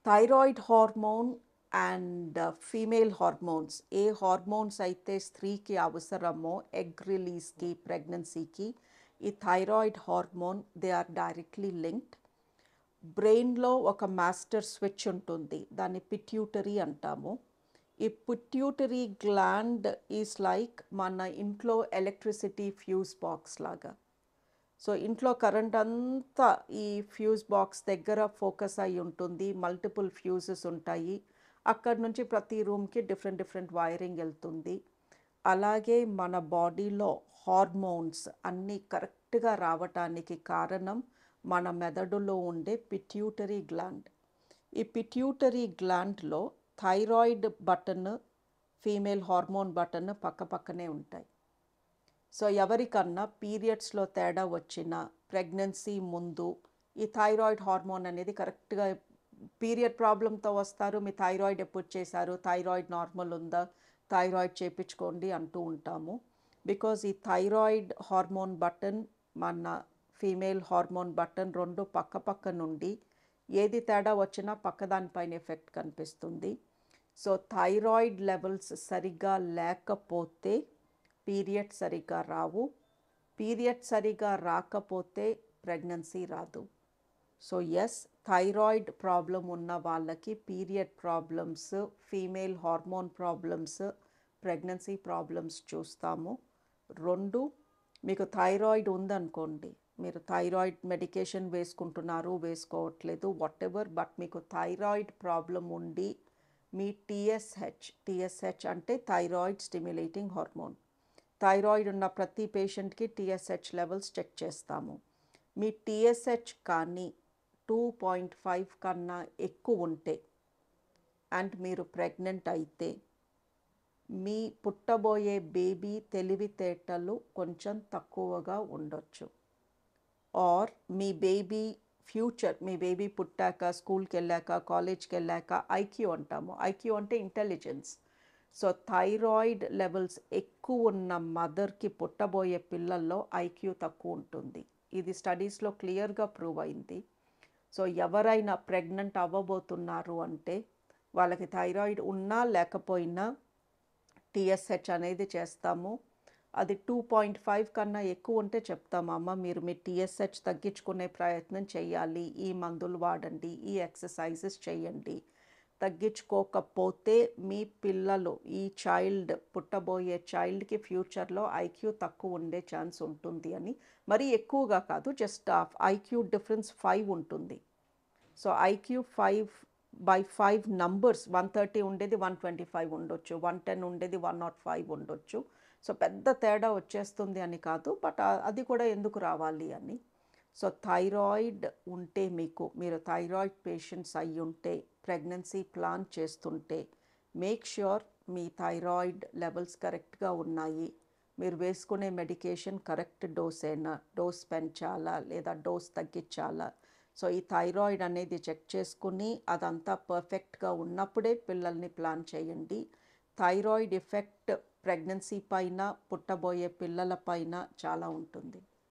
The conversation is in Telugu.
Thyroid hormone and female hormones, ఏ హార్మోన్స్ అయితే స్త్రీకి అవసరమో ఎగ్ రిలీజ్కి, ప్రెగ్నెన్సీకి, ఈ thyroid hormone they are directly linked. బ్రెయిన్లో ఒక మాస్టర్ స్విచ్ ఉంటుంది, దాన్ని పిట్యూటరీ అంటాము. ఈ పిట్యూటరీ గ్లాండ్ ఈజ్ లైక్ మన ఇంట్లో ఎలక్ట్రిసిటీ ఫ్యూజ్ బాక్స్ లాగా. సో ఇంట్లో కరెంట్ అంతా ఈ ఫ్యూజ్ బాక్స్ దగ్గర ఫోకస్ అయి ఉంటుంది, మల్టిపుల్ ఫ్యూజెస్ ఉంటాయి, అక్కడ నుంచి ప్రతి రూమ్కి డిఫరెంట్ వైరింగ్ వెళ్తుంది. అలాగే మన బాడీలో హార్మోన్స్ అన్నీ కరెక్ట్గా రావటానికి కారణం మన మెదడులో ఉండే పిట్యూటరీ గ్లాండ్. ఈ పిట్యూటరీ గ్లాండ్లో thyroid button, female hormone button పక్కనే ఉంటాయి. సో ఎవరికన్నా పీరియడ్స్లో తేడా వచ్చిన, ప్రెగ్నెన్సీ ముందు ఈ థైరాయిడ్ హార్మోన్ అనేది కరెక్ట్గా, పీరియడ్ ప్రాబ్లంతో వస్తారు, మీ థైరాయిడ్ ఎప్పుడు చేశారు, థైరాయిడ్ నార్మల్ ఉందా, థైరాయిడ్ చేయించుకోండి అంటూ ఉంటాము. బికాజ్ ఈ థైరాయిడ్ హార్మోన్ బటన్, మన ఫీమేల్ హార్మోన్ బటన్ రెండు పక్క నుండి ఏది తేడా వచ్చినా పక్కదానిపైన ఎఫెక్ట్ కనిపిస్తుంది. సో థైరాయిడ్ లెవెల్స్ సరిగ్గా లేకపోతే పీరియడ్ సరిగ్గా రావు, పీరియడ్ సరిగ్గా రాకపోతే ప్రెగ్నెన్సీ రాదు. సో ఎస్, థైరాయిడ్ ప్రాబ్లం ఉన్న వాళ్ళకి period problems, female hormone problems, pregnancy problems చూస్తాము. రెండు, మీకు థైరాయిడ్ ఉందనుకోండి, మీరు థైరాయిడ్ మెడికేషన్ వేసుకుంటున్నారు, వేసుకోవట్లేదు, వాట్ ఎవర్, బట్ మీకు థైరాయిడ్ ప్రాబ్లం ఉండి మీ టీఎస్హెచ్ అంటే థైరాయిడ్ స్టిమ్యులేటింగ్ హార్మోన్, థైరాయిడ్ ఉన్న ప్రతి పేషెంట్కి టీఎస్హెచ్ లెవెల్స్ చెక్ చేస్తాము. మీ టీఎస్హెచ్ కానీ 2.5 కన్నా ఎక్కువ ఉంటే అండ్ మీరు ప్రెగ్నెంట్ అయితే మీ పుట్టబోయే బేబీ తెలివితేటలు కొంచెం తక్కువగా ఉండొచ్చు. ఆర్ మీ బేబీ ఫ్యూచర్, మీ బేబీ పుట్టాక, స్కూల్కి వెళ్ళాక, కాలేజ్కి వెళ్ళాక ఐక్యూ అంటాము, ఐక్యూ అంటే ఇంటెలిజెన్స్. సో థైరాయిడ్ లెవెల్స్ ఎక్కువ ఉన్న మదర్కి పుట్టబోయే పిల్లల్లో ఐక్యూ తక్కువ ఉంటుంది. ఇది స్టడీస్లో క్లియర్గా ప్రూవ్ అయింది. సో ఎవరైనా ప్రెగ్నెంట్ అవ్వబోతున్నారు అంటే వాళ్ళకి థైరాయిడ్ ఉన్నా లేకపోయినా టీఎస్హెచ్ అనేది చేస్తాము. అది 2.5 కన్నా ఎక్కువ ఉంటే చెప్తాము, అమ్మ మీరు మీ టీఎస్హెచ్ తగ్గించుకునే ప్రయత్నం చేయాలి, ఈ మందులు వాడండి, ఈ ఎక్సర్సైజెస్ చేయండి. తగ్గించుకోకపోతే మీ పిల్లలు, ఈ చైల్డ్, పుట్టబోయే చైల్డ్కి ఫ్యూచర్లో ఐక్యూ తక్కువ ఉండే ఛాన్స్ ఉంటుంది అని. మరీ ఎక్కువగా కాదు, జస్ట్ ఐక్యూ డిఫరెన్స్ 5 ఉంటుంది. సో ఐక్యూ 5/5 నంబర్స్, 130 ఉండేది 125 ఉండొచ్చు, 110 ఉండేది 105 ఉండొచ్చు. సో పెద్ద తేడా వచ్చేస్తుంది అని కాదు, బట్ అది కూడా ఎందుకు రావాలి అని. సో థైరాయిడ్ ఉంటే, మీరు థైరాయిడ్ పేషెంట్స్ అయి ఉంటే, ప్రెగ్నెన్సీ ప్లాన్ చేస్తుంటే మేక్ ష్యూర్ మీ థైరాయిడ్ లెవెల్స్ కరెక్ట్గా ఉన్నాయి, మీరు వేసుకునే మెడికేషన్ కరెక్ట్ డోసేనా, డోస్ పెంచాలా లేదా డోస్ తగ్గించాలా. సో ఈ థైరాయిడ్ అనేది చెక్ చేసుకుని అదంతా పర్ఫెక్ట్గా ఉన్నప్పుడే పిల్లల్ని ప్లాన్ చేయండి. థైరాయిడ్ ఎఫెక్ట్ ప్రెగ్నెన్సీ పైన, పుట్టబోయే పిల్లల పైన చాలా ఉంటుంది.